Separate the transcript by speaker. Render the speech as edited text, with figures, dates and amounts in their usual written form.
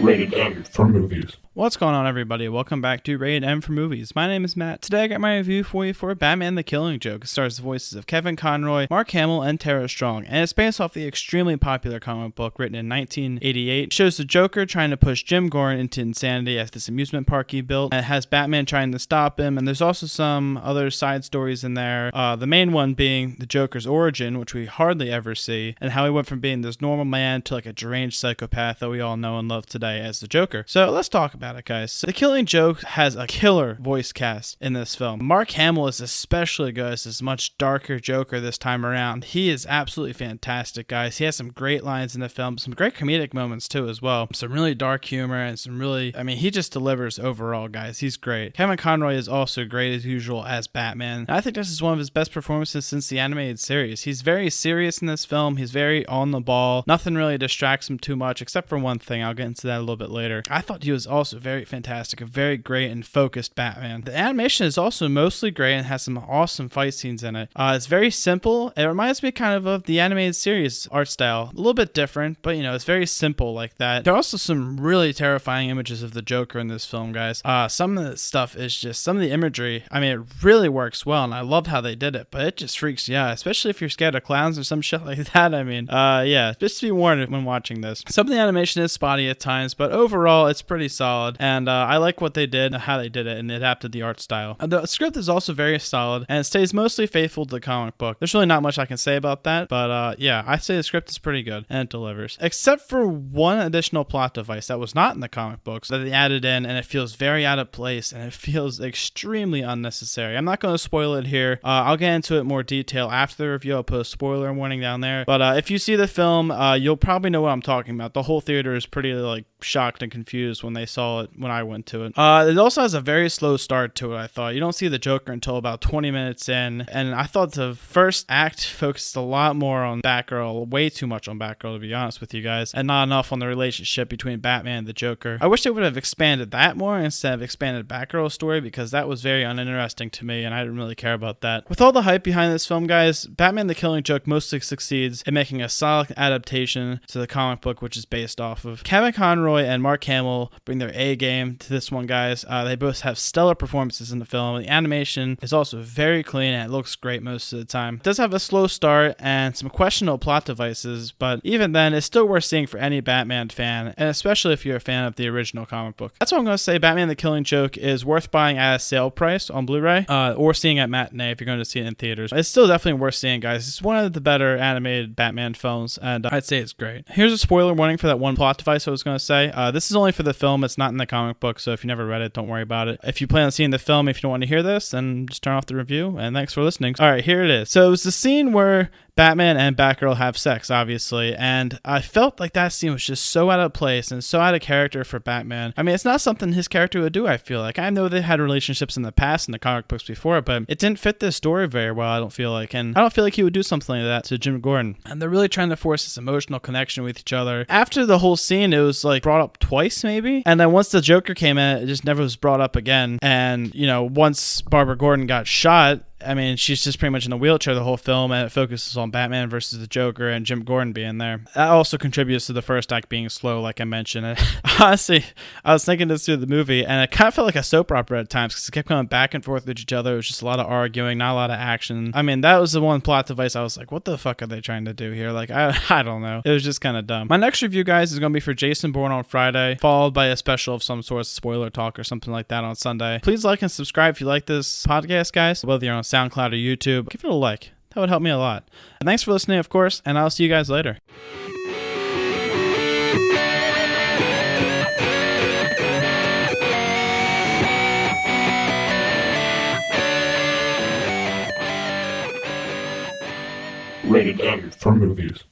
Speaker 1: Rated M for movies.
Speaker 2: What's going on, everybody? Welcome back to Rated M for Movies. My name is Matt. Today I got my review for you for Batman the Killing Joke. It stars the voices of Kevin Conroy, Mark Hamill, and Tara Strong, and it's based off the extremely popular comic book written in 1988. It shows the Joker trying to push Jim Gordon into insanity at this amusement park he built, and it has Batman trying to stop him, and there's also some other side stories in there. The main one being the Joker's origin, which we hardly ever see, and how he went from being this normal man to like a deranged psychopath that we all know and love today as the Joker. So let's talk about it, guys. The Killing Joke has a killer voice cast in this film. Mark Hamill is especially good as this much darker Joker this time around. He is absolutely fantastic, guys. He has some great lines in the film, some great comedic moments too as well. Some really dark humor and some really, he just delivers overall, guys. He's great. Kevin Conroy is also great as usual as Batman. And I think this is one of his best performances since the animated series. He's very serious in this film. He's very on the ball. Nothing really distracts him too much except for one thing. I'll get into that a little bit later. I thought he was also very fantastic, a very great and focused Batman. The animation is also mostly great and has some awesome fight scenes in it. It's very simple. It reminds me kind of the animated series art style. A little bit different, but it's very simple like that. There are also some really terrifying images of the Joker in this film, guys. Some of the stuff is just, some of the imagery, it really works well, and I loved how they did it, but it just freaks you out, especially if you're scared of clowns or some shit like that. Yeah, just be warned when watching this. Some of the animation is spotty at times, but overall it's pretty solid, and I like what they did, how they did it, and adapted the art style. The script is also very solid, and it stays mostly faithful to the comic book. There's really not much I can say about that, but yeah, I say the script is pretty good, and it delivers. Except for one additional plot device that was not in the comic books that they added in, and it feels very out of place, and it feels extremely unnecessary. I'm not going to spoil it here. I'll get into it in more detail after the review. I'll put a spoiler warning down there. But if you see the film, you'll probably know what I'm talking about. The whole theater is pretty shocked and confused when they saw it when I went to it. It also has a very slow start to it, I thought. You don't see the Joker until about 20 minutes in, and I thought the first act focused a lot more on Batgirl, way too much on Batgirl to be honest with you guys, and not enough on the relationship between Batman and the Joker. I wish they would have expanded that more instead of expanded Batgirl's story, because that was very uninteresting to me and I didn't really care about that. With all the hype behind this film, guys, Batman the Killing Joke mostly succeeds in making a solid adaptation to the comic book, which is based off of. Kevin Conroy and Mark Hamill bring their A game to this one, guys. They both have stellar performances in the film. The animation is also very clean and it looks great most of the time. It does have a slow start and some questionable plot devices, but even then, it's still worth seeing for any Batman fan, and especially if you're a fan of the original comic book. That's what I'm going to say. Batman the Killing Joke is worth buying at a sale price on Blu-ray or seeing at matinee if you're going to see it in theaters. It's still definitely worth seeing, guys. It's one of the better animated Batman films, and I'd say it's great. Here's a spoiler warning for that one plot device I was going to say. This is only for the film. It's not in the comic book, so if you never read it, don't worry about it. If you plan on seeing the film, if you don't want to hear this, then just turn off the review, and thanks for listening. All right, here it is. So it was the scene where Batman and Batgirl have sex, obviously, and I felt like that scene was just so out of place and so out of character for Batman. It's not something his character would do, I feel like. I know they had relationships in the past in the comic books before, but it didn't fit this story very well, I don't feel like, and I don't feel like he would do something like that to Jim Gordon. And they're really trying to force this emotional connection with each other. After the whole scene, it was brought up twice, maybe, and then once the Joker came in, it just never was brought up again. And, once Barbara Gordon got shot, she's just pretty much in a wheelchair the whole film, and it focuses on Batman versus the Joker and Jim Gordon being there. That also contributes to the first act being slow, like I mentioned. And honestly, I was thinking this through the movie, and it kind of felt like a soap opera at times because it kept going back and forth with each other. It was just a lot of arguing, not a lot of action. That was the one plot device I was like, what the fuck are they trying to do here? I don't know. It was just kind of dumb. My next review, guys, is going to be for Jason Bourne on Friday, followed by a special of some sort, spoiler talk or something like that on Sunday. Please like and subscribe if you like this podcast, guys, whether you're on SoundCloud or YouTube. Give it a like. That would help me a lot. And thanks for listening, of course, and I'll see you guys later.
Speaker 1: Rated M for movies.